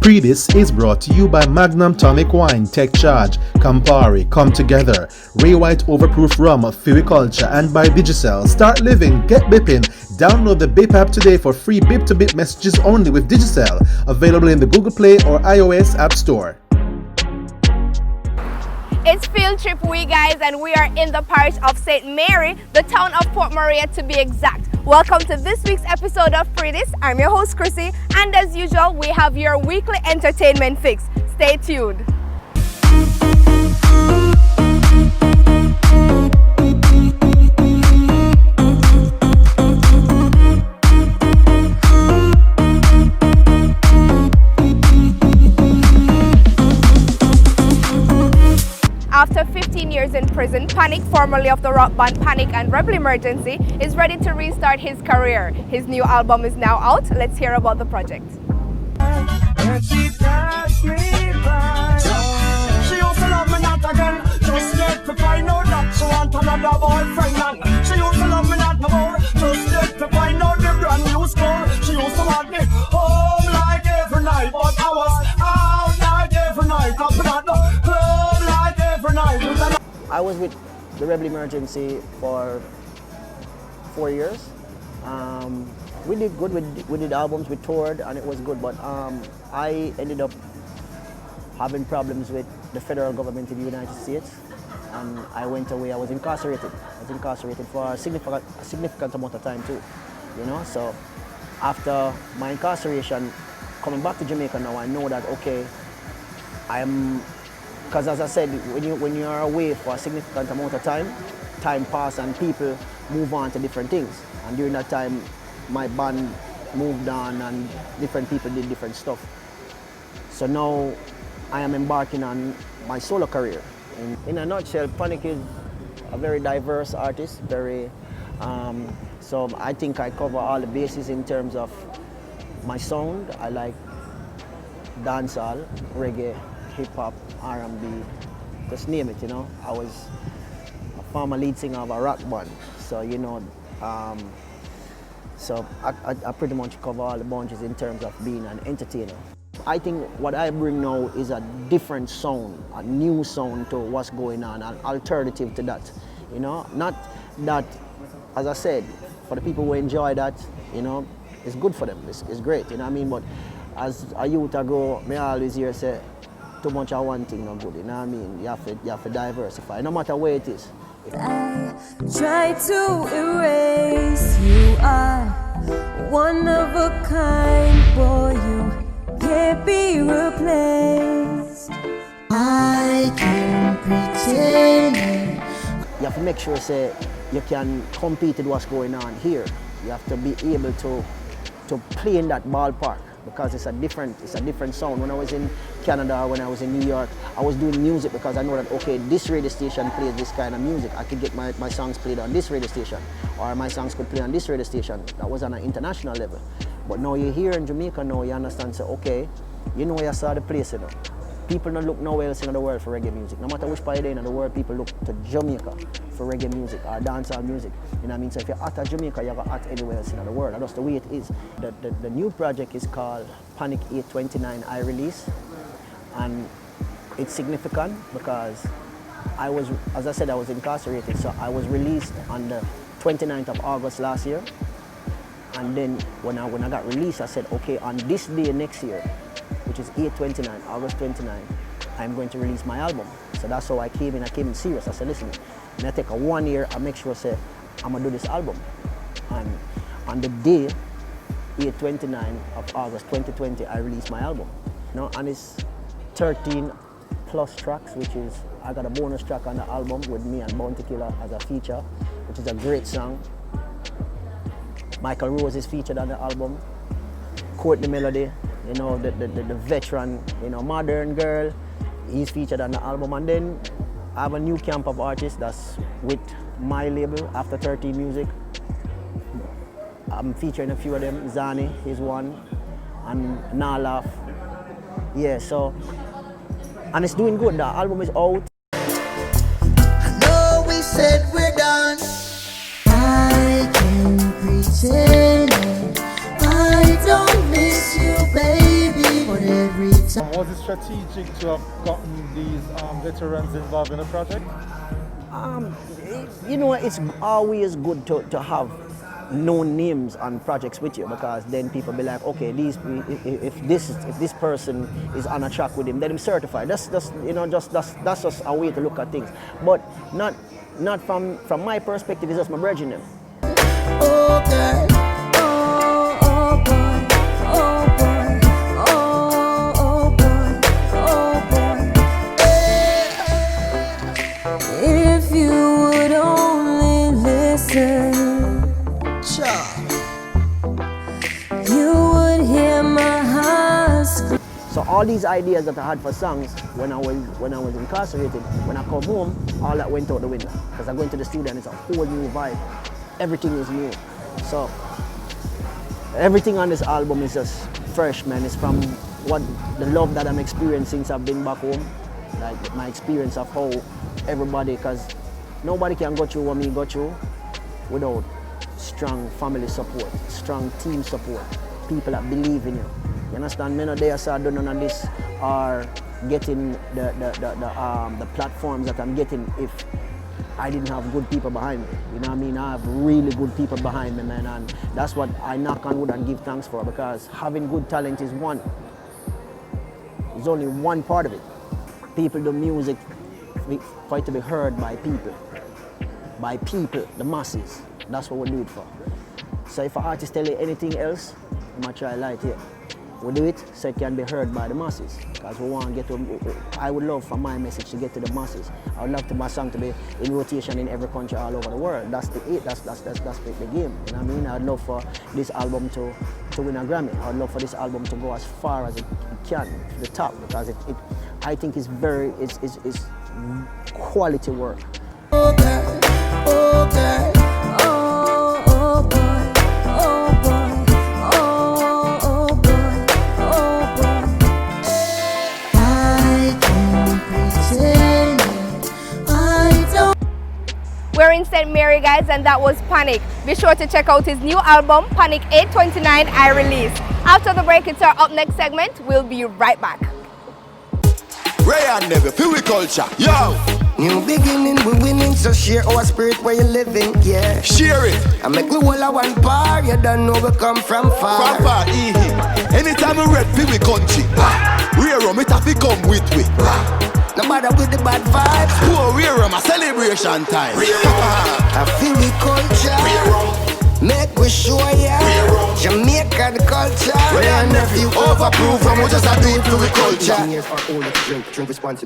Pree Dis is brought to you by Magnum Tonic Wine, Tech Charge, Campari, Come Together, Ray White Overproof Rum, Culture, and by Digicel. Start living, get bipping. Download the Bip app today for free bip-to-bip messages only with Digicel. Available in the Google Play or iOS App Store. It's Field Trip Week, guys, and we are in the parish of St. Mary, the town of Port Maria to be exact. Welcome to this week's episode of Pree Dis. I'm your host, Chrissy, and as usual, we have your weekly entertainment fix. Stay tuned. After 15 years in prison, Panic, formerly of the rock band Panic and Rebel Emergency, is ready to restart his career. His new album is now out. Let's hear about the project. She passed me by. She used to love me not again. Just yet to find out that she want another boyfriend. And she used to love me not no more. Just yet to find out the brand new score. She used to want me home like every night, but I was out like every night. Up in the club like every night. I was with the Rebel Emergency for 4 years. We did good, we did albums, we toured, and it was good, but I ended up having problems with the federal government in the United States, and I went away. I was incarcerated. I was incarcerated for a significant amount of time too, you know. So after my incarceration, coming back to Jamaica now, I know that, okay, because as I said, when you are away for a significant amount of time passes and people move on to different things. And during that time, my band moved on and different people did different stuff. So now I am embarking on my solo career. In a nutshell, Panic is a very diverse artist, so I think I cover all the bases in terms of my sound. I like dancehall, reggae, hip-hop, R&B, just name it, you know. I was a former lead singer of a rock band, so you know, so I pretty much cover all the boundaries in terms of being an entertainer. I think what I bring now is a different sound, a new sound to what's going on, an alternative to that, you know. Not that, as I said, for the people who enjoy that, you know, it's good for them, it's great, you know what I mean, but as a youth I grow, I always hear say, too much of one thing not good, you know what I mean? You have to diversify, no matter where it is. I try to erase, you are one of a kind, boy, you can't be replaced. I can pretend. You have to make sure say you can compete with what's going on here. You have to be able to play in that ballpark, because it's a different sound. When I was in Canada, when I was in New York, I was doing music because I know that, okay, this radio station plays this kind of music. I could get my songs played on this radio station, or my songs could play on this radio station. That was on an international level. But now you're here in Jamaica now, you understand, so okay, you know you saw the place, you know. People don't look nowhere else in the world for reggae music. No matter which part in the world, people look to Jamaica for reggae music or dancehall music. You know what I mean? So if you're at Jamaica, you're at anywhere else in the world. And that's the way it is. The new project is called Panic 829 I Release. And it's significant because I was, as I said, I was incarcerated. So I was released on the 29th of August last year. And then when I got released, I said, okay, on this day next year, which is 8/29, August 29, I'm going to release my album. So that's how I came in serious. I said, listen, I take a 1 year, I make sure, say, I'm gonna do this album. And on the day, 8/29 of August 2020, I released my album. You know, and it's 13 plus tracks, which is, I got a bonus track on the album with me and Bounty Killer as a feature, which is a great song. Michael Rose is featured on the album. Courtney Melody, you know, the veteran, you know, modern girl, he's featured on the album. And then I have a new camp of artists that's with my label, After 13 Music. I'm featuring a few of them. Zani is one, and Nalaf. Yeah, so, and it's doing good. The album is out. I know we said we're done. I can pretend I don't miss you, baby. every time. Was it strategic to have gotten these veterans involved in the project? You know, it's always good to have known names on projects with you, because then people be like, okay, if this person is on a track with him, then him certified. That's just a way to look at things. But not from my perspective. It's just my brethren them. Oh girl, oh boy, oh boy, oh boy, oh boy. If you would only listen, you would hear my heart scream. So all these ideas that I had for songs when I was incarcerated, when I come home, all that went out the window, because I go into the studio and it's a whole new vibe. Everything is new. So everything on this album is just fresh, man. It's from the love that I'm experiencing since I've been back home, like my experience of how everybody, because nobody can go through what me go through without strong family support, strong team support, people that believe in you. You understand? Me no day I said none of this are getting the platforms that I'm getting if I didn't have good people behind me. You know what I mean? I have really good people behind me, man, and that's what I knock on wood and give thanks for, because having good talent is only one part of it. People do music for it to be heard by people, the masses. That's what we do it for. So if an artist tell you anything else, I'm gonna try light here. We do it so it can be heard by the masses, because we want to get to. I would love for my message to get to the masses. I would love for my song to be in rotation in every country all over the world. That's the game. You know what I mean? I'd love for this album to win a Grammy. I'd love for this album to go as far as it can, to the top, because I think it's quality work. Oh girl, oh girl, oh boy, oh boy, oh boy, oh boy. I can't pretend I don't. We're in St. Mary, guys, and that was Panic. Be sure to check out his new album, Panic 829, I Release. After the break, it's our Up Next segment. We'll be right back. Ray and Never, Pee culture, yo! New beginning, we winning, so share our spirit where you living, yeah. Share it! I make we all a one par, you don't know we come from far. From far, anytime we read Pee country, we are it have to come with we. No matter with the bad vibes, Poor we are my celebration time. I feel we culture, make we show ya. Jamaican culture, Ray and Nephew overproof, and we just a do it to we culture. Drink responsibly.